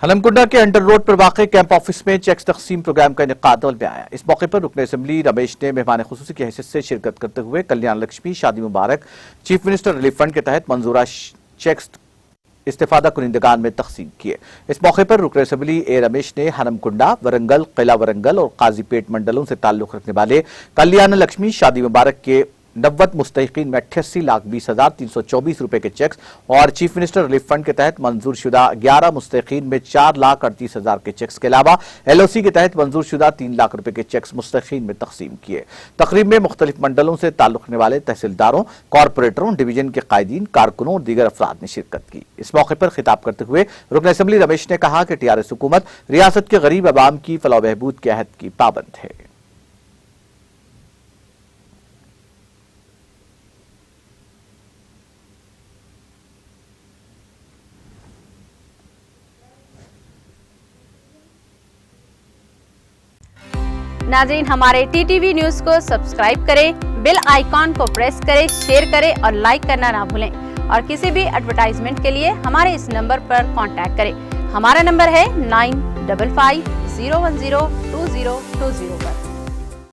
हनमकुंडा के under road पर वाक़ कैंप ऑफिस में चेक्स तकसीम प्रोग्राम का इनेकाद अमल में आया। इस मौके पर रुकन असेंबली रमेश ने मेहमान खुसूसी की हैसियत से शिरकत करते हुए कल्याण लक्ष्मी शादी मुबारक चीफ मिनिस्टर रिलीफ फंड के तहत मंजूरा चेक्स इस्तेफादा कुनिंदगान में तकसीम किए। इस मौके पर रुकन असेंबली ए रमेश ने हनमकुंडा, वरंगल, किला वरंगल और काजीपेट मंडलों से ताल्लुक रखने वाले कल्याण लक्ष्मी शादी मुबारक के 90 मुस्तहिकीन में 88,20,324 रुपए के चेक्स और चीफ मिनिस्टर रिलीफ फंड के तहत मंजूर शुदा 11 मुस्तहिकीन में 4,38,000 के चेक्स के अलावा LOC के तहत मंजूर शुदा 3 लाख रुपए के चेक्स मुस्तहिकीन में तकसीम किए। तकरीब में मुख्तलिफ मंडलों से ताल्लुक रखने वाले तहसीलदारों, कॉरपोरेटरों, डिवीजन के कायदीन, कारकुनों और दीगर अफराद ने शिरकत की। इस मौके पर खिताब करते हुए रुकन असेंबली रमेश ने कहा कि TRS हुकूमत रियासत के गरीब अवाम की फलाह बहबूद के अहद की पाबंद है। नाज़रीन, हमारे TTV न्यूज़ को सब्सक्राइब करें, बेल आइकॉन को प्रेस करें, शेयर करें और लाइक करना ना भूलें। और किसी भी एडवर्टाइजमेंट के लिए हमारे इस नंबर पर कांटेक्ट करें। हमारा नंबर है 9550102020 पर।